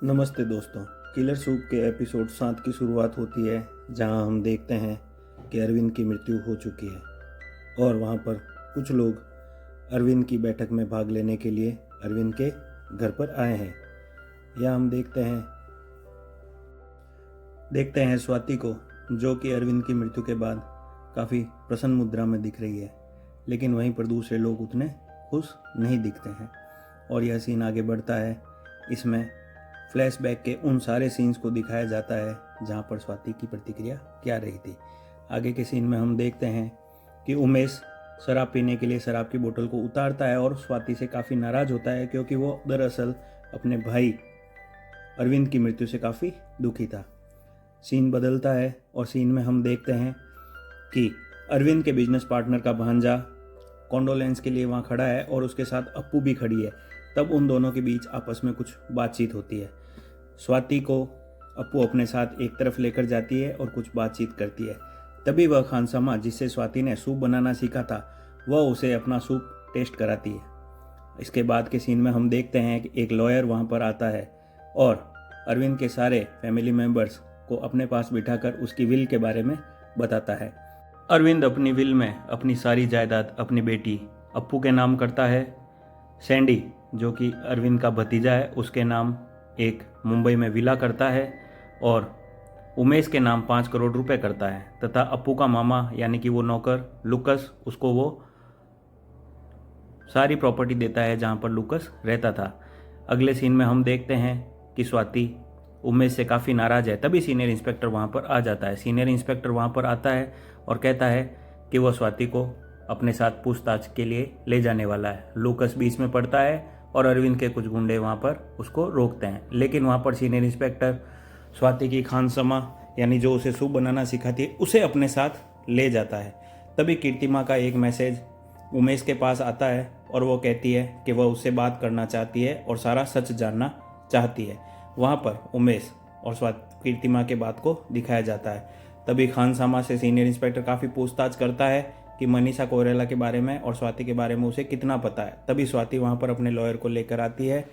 नमस्ते दोस्तों। Killer soup के एपिसोड 7 की शुरुआत होती है, जहां हम देखते हैं कि अरविंद की मृत्यु हो चुकी है और वहां पर कुछ लोग अरविंद की बैठक में भाग लेने के लिए अरविंद के घर पर आए हैं। यह हम देखते हैं स्वाति को, जो कि अरविंद की मृत्यु के बाद काफ़ी प्रसन्न मुद्रा में दिख रही है, लेकिन वहीं पर दूसरे लोग उतने खुश नहीं दिखते हैं। और यह सीन आगे बढ़ता है। इसमें फ्लैशबैक के उन सारे सीन्स को दिखाया जाता है जहां पर स्वाति की प्रतिक्रिया क्या रही थी। आगे के सीन में हम देखते हैं कि उमेश शराब पीने के लिए शराब की बोतल को उतारता है और स्वाति से काफ़ी नाराज़ होता है, क्योंकि वो दरअसल अपने भाई अरविंद की मृत्यु से काफ़ी दुखी था। सीन बदलता है और सीन में हम देखते हैं कि अरविंद के बिजनेस पार्टनर का भांजा कॉन्डोलेंस के लिए वहाँ खड़ा है और उसके साथ अप्पू भी खड़ी है। तब उन दोनों के बीच आपस में कुछ बातचीत होती है। स्वाति को अप्पू अपने साथ एक तरफ लेकर जाती है और कुछ बातचीत करती है। तभी वह खानसामा, जिससे स्वाति ने सूप बनाना सीखा था, वह उसे अपना सूप टेस्ट कराती है। इसके बाद के सीन में हम देखते हैं कि एक लॉयर वहाँ पर आता है और अरविंद के सारे फैमिली मेम्बर्स को अपने पास बिठाकर उसकी विल के बारे में बताता है। अरविंद अपनी विल में अपनी सारी जायदाद अपनी बेटी अप्पू के नाम करता है। सैंडी, जो कि अरविंद का भतीजा है, उसके नाम एक मुंबई में विला करता है और उमेश के नाम 5 करोड़ रुपए करता है, तथा अप्पू का मामा यानी कि वो नौकर लुकस, उसको वो सारी प्रॉपर्टी देता है जहाँ पर लुकस रहता था। अगले सीन में हम देखते हैं कि स्वाति उमेश से काफ़ी नाराज़ है। तभी सीनियर इंस्पेक्टर वहाँ पर आ जाता है। सीनियर इंस्पेक्टर वहाँ पर आता है और कहता है कि वह स्वाति को अपने साथ पूछताछ के लिए ले जाने वाला है। लुकस बीच में पड़ता है और अरविंद के कुछ गुंडे वहाँ पर उसको रोकते हैं, लेकिन वहाँ पर सीनियर इंस्पेक्टर स्वाति की खानसमा, यानी जो उसे सूप बनाना सिखाती है, उसे अपने साथ ले जाता है। तभी कीर्तिमा का एक मैसेज उमेश के पास आता है और वो कहती है कि वह उससे बात करना चाहती है और सारा सच जानना चाहती है। वहाँ पर उमेश और कीर्तिमा के बात को दिखाया जाता है। तभी खानसामा से सीनियर इंस्पेक्टर काफ़ी पूछताछ करता है कि मनीषा कोइराला के बारे में और स्वाति के बारे में उसे कितना पता है। तभी स्वाति वहाँ पर अपने लॉयर को लेकर आती है।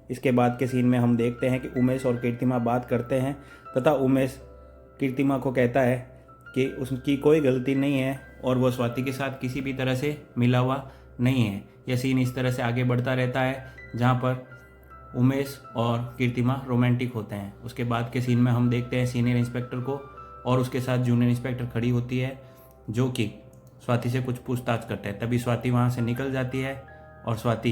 इसके बाद के सीन में हम देखते हैं कि उमेश और कीर्तिमा बात करते हैं, तथा उमेश कीर्तिमा को कहता है कि उसकी कोई गलती नहीं है और वह स्वाति के साथ किसी भी तरह से मिला हुआ नहीं है। यह सीन इस तरह से आगे बढ़ता रहता है जहाँ पर उमेश और कीर्तिमा रोमांटिक होते हैं। उसके बाद के सीन में हम देखते हैं सीनियर इंस्पेक्टर को और उसके साथ जूनियर इंस्पेक्टर खड़ी होती है, जो कि स्वाति से कुछ पूछताछ करते हैं। तभी स्वाति वहाँ से निकल जाती है और स्वाति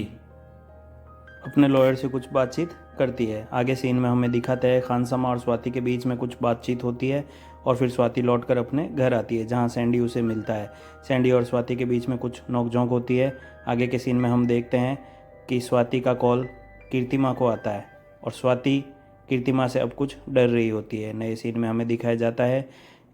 अपने लॉयर से कुछ बातचीत करती है। आगे सीन में हमें दिखाते हैं खानसामा और स्वाति के बीच में कुछ बातचीत होती है और फिर स्वाति लौटकर अपने घर आती है, जहाँ सैंडी उसे मिलता है। सैंडी और स्वाति के बीच में कुछ नोकझोंक होती है। आगे के सीन में हम देखते हैं कि स्वाति का कॉल कीर्तिमा को आता है और स्वाति कीर्तिमा से अब कुछ डर रही होती है। नए सीन में हमें दिखाया जाता है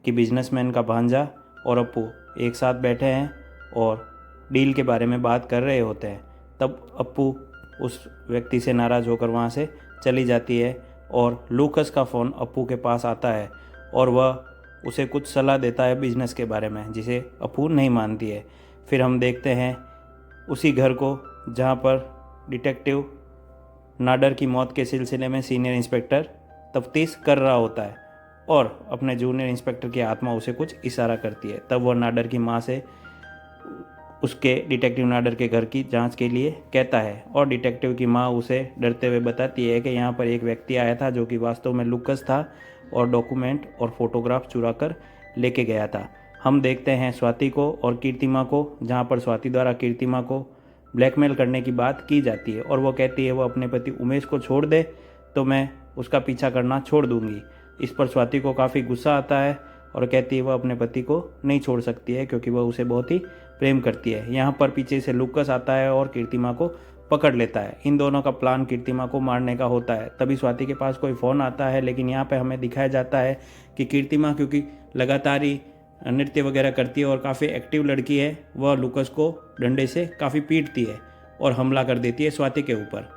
कि बिजनेसमैन का भांजा और अप्पू एक साथ बैठे हैं और डील के बारे में बात कर रहे होते हैं। तब अप्पू उस व्यक्ति से नाराज़ होकर वहाँ से चली जाती है और लूकस का फ़ोन अप्पू के पास आता है और वह उसे कुछ सलाह देता है बिजनेस के बारे में, जिसे अप्पू नहीं मानती है। फिर हम देखते हैं उसी घर को जहाँ पर डिटेक्टिव नाडर की मौत के सिलसिले में सीनियर इंस्पेक्टर तफ्तीश कर रहा होता है और अपने जूनियर इंस्पेक्टर की आत्मा उसे कुछ इशारा करती है। तब वह नाडर की माँ से उसके डिटेक्टिव नाडर के घर की जांच के लिए कहता है और डिटेक्टिव की माँ उसे डरते हुए बताती है कि यहाँ पर एक व्यक्ति आया था जो कि वास्तव में लुकस था और डॉक्यूमेंट और फोटोग्राफ चुरा कर लेके गया था। हम देखते हैं स्वाति को और कीर्तिमा को, जहाँ पर स्वाति द्वारा कीर्तिमा को ब्लैकमेल करने की बात की जाती है और वो कहती है वो अपने पति उमेश को छोड़ दे तो मैं उसका पीछा करना छोड़ दूंगी। इस पर स्वाति को काफ़ी गुस्सा आता है और कहती है वह अपने पति को नहीं छोड़ सकती है, क्योंकि वह उसे बहुत ही प्रेम करती है। यहाँ पर पीछे से लुकस आता है और कीर्तिमा को पकड़ लेता है। इन दोनों का प्लान कीर्तिमा को मारने का होता है। तभी स्वाति के पास कोई फ़ोन आता है, लेकिन यहाँ पे हमें दिखाया जाता है कि कीर्तिमा, क्योंकि लगातार ही नृत्य वगैरह करती है और काफ़ी एक्टिव लड़की है, वह लुकस को डंडे से काफ़ी पीटती है और हमला कर देती है स्वाति के ऊपर।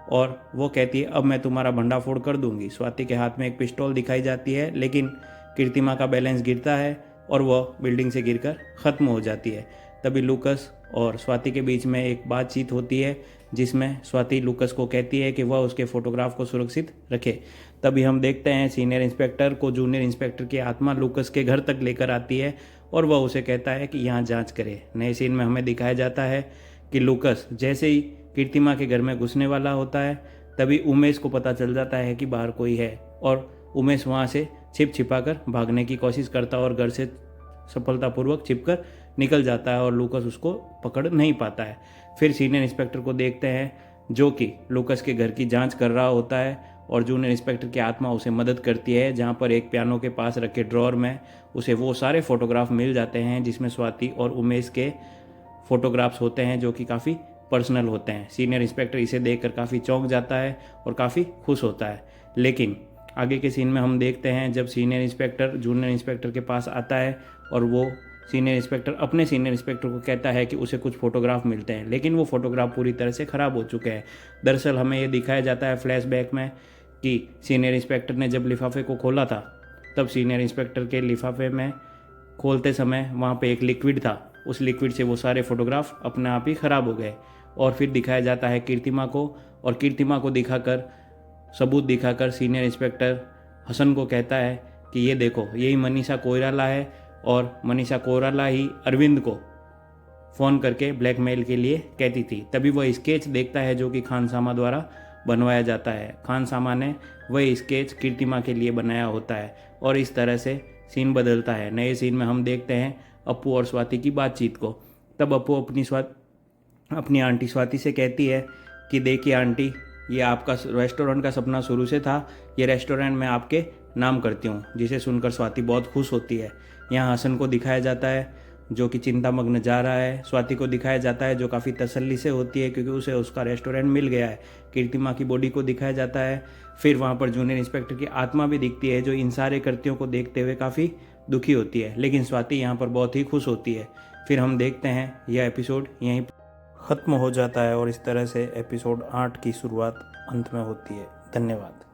और वो कहती है अब मैं तुम्हारा भंडाफोड़ कर दूंगी। स्वाति के हाथ में एक पिस्टल दिखाई जाती है, लेकिन कीर्तिमा का बैलेंस गिरता है और वह बिल्डिंग से गिरकर ख़त्म हो जाती है। तभी लुकस और स्वाति के बीच में एक बातचीत होती है, जिसमें स्वाति लूकस को कहती है कि वह उसके फ़ोटोग्राफ को सुरक्षित रखे। तभी हम देखते हैं सीनियर इंस्पेक्टर को जूनियर इंस्पेक्टर की आत्मा लूकस के घर तक लेकर आती है और वह उसे कहता है कि यहाँ जांच करे। नए सीन में हमें दिखाया जाता है कि लूकस जैसे ही कीर्तिमा के घर में घुसने वाला होता है तभी उमेश को पता चल जाता है कि बाहर कोई है और उमेश वहाँ से छिपा कर भागने की कोशिश करता है और घर से सफलतापूर्वक छिपकर निकल जाता है और लूकस उसको पकड़ नहीं पाता है। फिर सीनियर इंस्पेक्टर को देखते हैं जो कि लूकस के घर की जांच कर रहा होता है और जूनियर इंस्पेक्टर की आत्मा उसे मदद करती है, जहां पर एक पियानो के पास रखे ड्रॉअर में उसे वो सारे फोटोग्राफ मिल जाते हैं जिसमें स्वाति और उमेश के फोटोग्राफ्स होते हैं जो कि काफ़ी पर्सनल होते हैं। सीनियर इंस्पेक्टर इसे देखकर काफ़ी चौंक जाता है और काफ़ी खुश होता है। लेकिन आगे के सीन में हम देखते हैं जब सीनियर इंस्पेक्टर जूनियर इंस्पेक्टर के पास आता है और वो सीनियर इंस्पेक्टर अपने सीनियर इंस्पेक्टर को कहता है कि उसे कुछ फ़ोटोग्राफ मिलते हैं, लेकिन वो फ़ोटोग्राफ पूरी तरह से ख़राब हो चुके हैं। दरअसल हमें ये दिखाया जाता है फ्लैशबैक में कि सीनियर इंस्पेक्टर ने जब लिफाफे को खोला था तब सीनियर इंस्पेक्टर के लिफाफे में खोलते समय वहाँ पे एक लिक्विड था, उस लिक्विड से वो सारे फ़ोटोग्राफ अपने आप ही ख़राब हो गए। और फिर दिखाया जाता है कीर्तिमा को, और कीर्तिमा को दिखाकर सबूत दिखाकर सीनियर इंस्पेक्टर हसन को कहता है कि ये देखो यही मनीषा कोइराला है और मनीषा कोइराला ही अरविंद को फ़ोन करके ब्लैकमेल के लिए कहती थी। तभी वह स्केच देखता है जो कि खानसामा द्वारा बनवाया जाता है। खानसामा ने वह स्केच कीर्तिमा के लिए बनाया होता है और इस तरह से सीन बदलता है। नए सीन में हम देखते हैं अप्पू और स्वाति की बातचीत को। तब अप्पू अपनी आंटी स्वाति से कहती है कि देखिए आंटी, ये आपका रेस्टोरेंट का सपना शुरू से था, ये रेस्टोरेंट मैं आपके नाम करती हूँ, जिसे सुनकर स्वाति बहुत खुश होती है। यहाँ हसन को दिखाया जाता है जो कि चिंतामग्न जा रहा है, स्वाति को दिखाया जाता है जो काफ़ी तसल्ली से होती है क्योंकि उसे उसका रेस्टोरेंट मिल गया है। कीर्तिमा की बॉडी को दिखाया जाता है। फिर वहाँ पर जूनियर इंस्पेक्टर की आत्मा भी दिखती है जो इन सारे कृत्यों को देखते हुए काफ़ी दुखी होती है, लेकिन स्वाति यहाँ पर बहुत ही खुश होती है। फिर हम देखते हैं यह एपिसोड यहीं ख़त्म हो जाता है और इस तरह से एपिसोड 8 की शुरुआत अंत में होती है। धन्यवाद।